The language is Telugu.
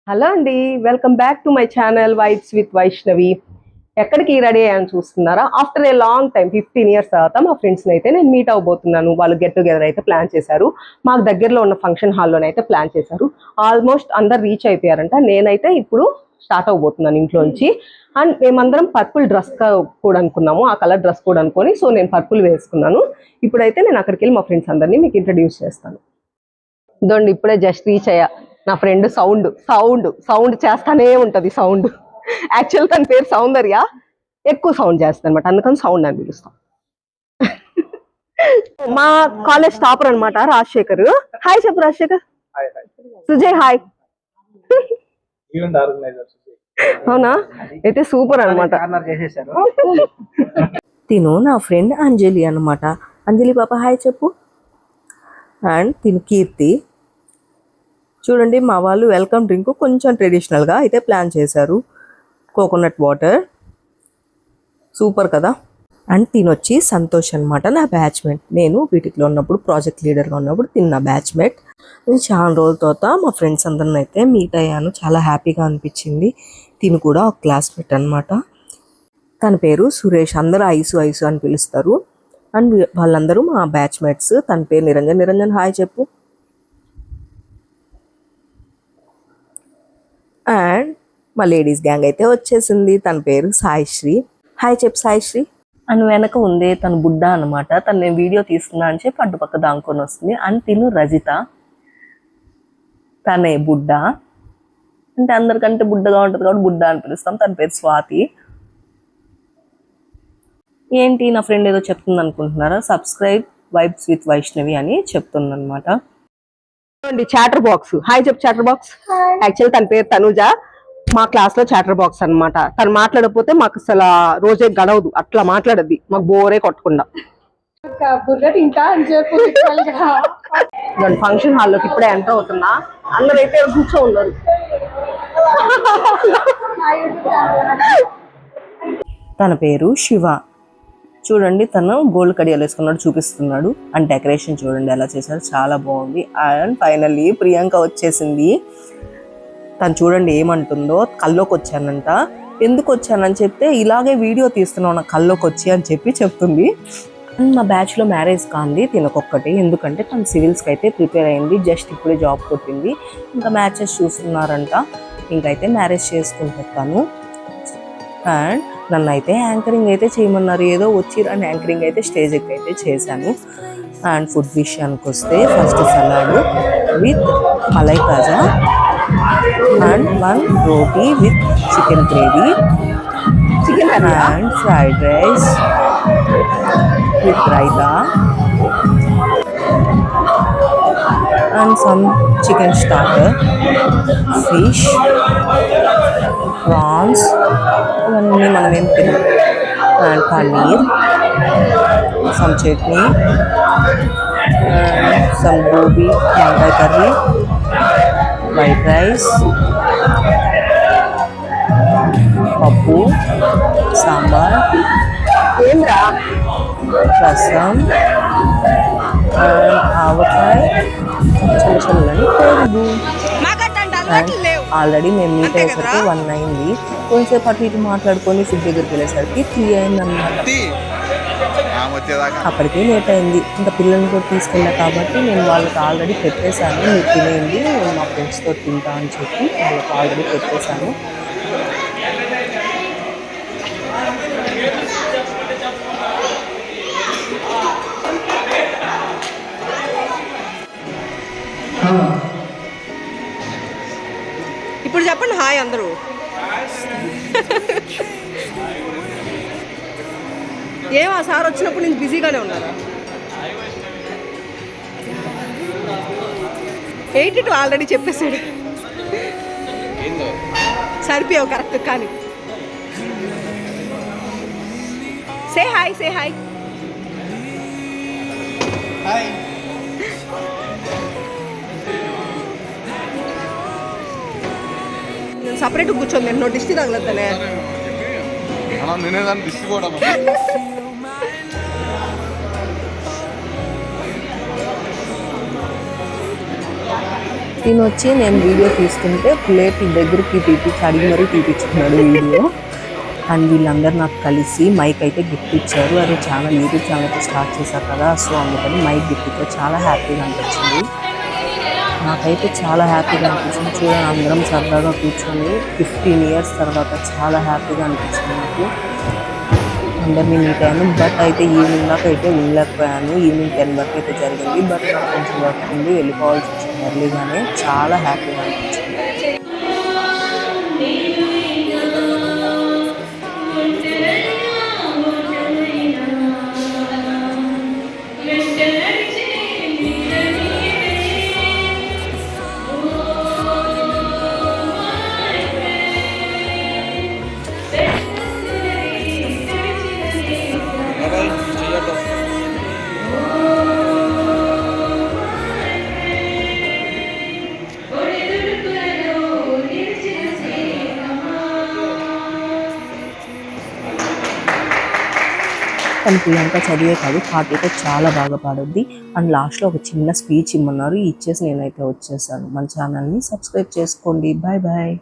హలో అండి, welcome back to my channel vibes with Vaishnavi. ఎక్కడికి రెడీ అయ్యాను చూస్తున్నారా? After a long time 15 years తర్వాత మా ఫ్రెండ్స్ని అయితే నేను మీట్ అవబోతున్నాను. వాళ్ళు గెట్ టుగెదర్ అయితే ప్లాన్ చేశారు. మాకు దగ్గరలో ఉన్న ఫంక్షన్ హాల్లోనైతే ప్లాన్ చేశారు. ఆల్మోస్ట్ అందరు రీచ్ అయిపోయారంట. నేనైతే ఇప్పుడు స్టార్ట్ అవబోతున్నాను ఇంట్లోంచి. అండ్ మేమందరం పర్పుల్ డ్రెస్ కూడా అనుకున్నాము, ఆ కలర్ డ్రెస్ కూడా అనుకొని, సో నేను పర్పుల్ వేసుకున్నాను. ఇప్పుడైతే నేను అక్కడికి వెళ్ళి మా ఫ్రెండ్స్ అందరినీ మీకు ఇంట్రడ్యూస్ చేస్తాను. ఇదండి, ఇప్పుడే జస్ట్ రీచ్ అయ్యా. నా ఫ్రెండ్ సౌండ్ సౌండ్ సౌండ్ చేస్తానే ఉంటుంది. సౌండ్ యాక్చువల్ తన పేరు సౌందర్య, ఎక్కువ సౌండ్ చేస్తాను అనమాట, అందుకని సౌండ్ అని పిలుస్తాం. మా కాలేజ్ టాపర్ అనమాట రాజశేఖర్. హాయ్ చెప్పు రాజశేఖర్. సుజయ్ హాయ్. అవునా, అయితే సూపర్ అనమాట. తిను నా ఫ్రెండ్ అంజలి అనమాట. అంజలి పాప హాయ్ చెప్పు. అండ్ తిను కీర్తి. చూడండి, మా వాళ్ళు వెల్కమ్ డ్రింక్ కొంచెం ట్రెడిషనల్గా అయితే ప్లాన్ చేశారు. కోకోనట్ వాటర్, సూపర్ కదా. అండ్ తినొచ్చి సంతోష్ అనమాట, నా బ్యాచ్మేట్. నేను బీటెక్లో ఉన్నప్పుడు ప్రాజెక్ట్ లీడర్గా ఉన్నప్పుడు తిన్న బ్యాచ్మేట్. నేను చాలా రోజుల తర్వాత మా ఫ్రెండ్స్ అందరిని అయితే మీట్ అయ్యాను. చాలా హ్యాపీగా అనిపించింది. తిను కూడా ఒక క్లాస్మేట్ అనమాట. తన పేరు సురేష్, అందరూ ఐసు ఐసు అని పిలుస్తారు. అండ్ వాళ్ళందరూ మా బ్యాచ్మేట్స్. తన పేరు నిరంజన్. నిరంజన్ హాయ్ చెప్పు. అండ్ మా లేడీస్ గ్యాంగ్ అయితే వచ్చేసింది. తన పేరు సాయిశ్రీ. హాయ్ చెప్పు సాయిశ్రీ. అండ్ వెనక ఉంది తన బుడ్డ అనమాట. తను నేను వీడియో తీస్తున్నా అని చెప్పి అడ్డుపక్క దాంకొని వస్తుంది. అండ్ తిను రజిత, తనే బుడ్డ. అంటే అందరికంటే బుడ్డగా ఉంటుంది కాబట్టి బుడ్డ అని పిలుస్తాం. తన పేరు స్వాతి. ఏంటి నా ఫ్రెండ్ ఏదో చెప్తుంది అనుకుంటున్నారా? సబ్స్క్రైబ్ వైబ్స్ విత్ వైష్ణవి అని చెప్తుంది అనమాట. చాటర్ బాక్స్ హాయ్ చెప్పు. చాటర్ బాక్స్ యాక్చువల్ తన పేరు తనుజ. మా క్లాస్ లో చాటర్ బాక్స్ అనమాట. తను మాట్లాడకపోతే మాకు అసలు రోజే గడవదు, అట్లా మాట్లాడద్ది, మాకు బోరే కొట్టకుండా. ఫంక్షన్ హాల్లోకి ఇప్పుడే ఎంటర్ అవుతున్నా. అందరూ అయితే కూర్చో ఉన్నారు. తన పేరు శివ. చూడండి, తను గోల్డ్ కడియాలు వేసుకున్నాడు, చూపిస్తున్నాడు. అండ్ డెకరేషన్ చూడండి ఎలా చేశారు, చాలా బాగుంది. అండ్ ఫైనల్లీ ప్రియాంక వచ్చేసింది. తను చూడండి ఏమంటుందో, కల్లోకి వచ్చానంట. ఎందుకు వచ్చానని చెప్తే, ఇలాగే వీడియో తీస్తున్నావు నా కల్లోకి వచ్చి అని చెప్పి చెప్తుంది. అండ్ మా బ్యాచ్లో మ్యారేజ్ కాంది తినకొక్కటి, ఎందుకంటే తను సివిల్స్కి అయితే ప్రిపేర్ అయింది. జస్ట్ ఇప్పుడే జాబ్ కొట్టింది. ఇంకా మ్యాచెస్ చూస్తున్నారంట. ఇంకైతే మ్యారేజ్ చేసుకుంటాను. అండ్ నన్ను అయితే యాంకరింగ్ అయితే చేయమన్నారు. ఏదో వచ్చి అని యాంకరింగ్ అయితే స్టేజ్ ఎక్కి అయితే చేశాను. అండ్ ఫుడ్ విషయానికి వస్తే first salad with malai kaja and 1 roti with chicken gravy and fried rice with raita and some chicken starter, fish, prawns, ఇవన్నీ మనం ఏం తిన్నాం. And paneer, some chutney, and some gobi వంకాయ కర్రీ, వైట్ రైస్, పప్పు, సాంబార్, రసం, ఆవకాయ, చిన్న చిన్నని పెరుగు. ఆల్రెడీ మేము మీట్ అయ్యేసరికి 1 అయింది. కొంచెంసేపు అటు ఇటు మాట్లాడుకొని ఫుడ్ దగ్గరికి వెళ్ళేసరికి 3 అయింది అన్నమాట. అప్పటికే లేట్ అయింది. ఇంకా పిల్లల్ని కూడా తీసుకెళ్ళా కాబట్టి నేను వాళ్ళకి ఆల్రెడీ పెట్టేశాను. మీరు తినేయండి, నేను మా ఫ్రెండ్స్తో తింటా అని చెప్పి వాళ్ళకి ఆల్రెడీ పెట్టేశాను. ఇప్పుడు చెప్పండి హాయ్ అందరూ. ఏమో సార్ వచ్చినప్పుడు నేను బిజీగానే ఉన్నారా? 82 ఆల్రెడీ చెప్పేశాడు. సరిపోయావు కరెక్ట్. కానీ సే హాయ్, సే హాయ్. నేను సపరేట్ కూర్చోండి, నేను డిస్టి తగలద్దనే. తినొచ్చి నేను వీడియో తీస్తుంటే ప్లేట్ దగ్గరికి అడిగి మరీ తీపిచ్చుకున్నాడు వీడియో. అండ్ వీళ్ళందరూ నాకు కలిసి మైక్ అయితే గిఫ్ట్ ఇచ్చారు. అదే యూట్యూబ్ ఛానల్ అయితే స్టార్ట్ చేశారు కదా, సో అందుకని మైక్ గిఫ్ట్ ఇచ్చారు. చాలా హ్యాపీగా అనిపించింది, నాకైతే చాలా హ్యాపీగా అనిపించింది. చూడండి అందరం సరదాగా కూర్చొని 15 years తర్వాత చాలా హ్యాపీగా అనిపించింది నాకు. అందరినీ మీట్ అయ్యాను. బట్ అయితే ఈవినింగ్ దాకా అయితే ఉండలేకపోయాను. ఈవినింగ్ 10 వరకు అయితే జరిగింది. బట్ నాకు కొంచెం వర్క్ ఉంది, వెళ్ళిపోవాల్సి వచ్చింది ఎర్లీగానే. చాలా హ్యాపీగా అనిపించింది. కానీ ప్రియాంక చదివే కాదు, పాట అయితే చాలా బాగా పాడుద్ది. అండ్ లాస్ట్లో ఒక చిన్న స్పీచ్ ఇమ్మన్నారు, ఇచ్చేసి నేనైతే వచ్చేసాను. మన ఛానల్ని సబ్స్క్రైబ్ చేసుకోండి. Bye bye.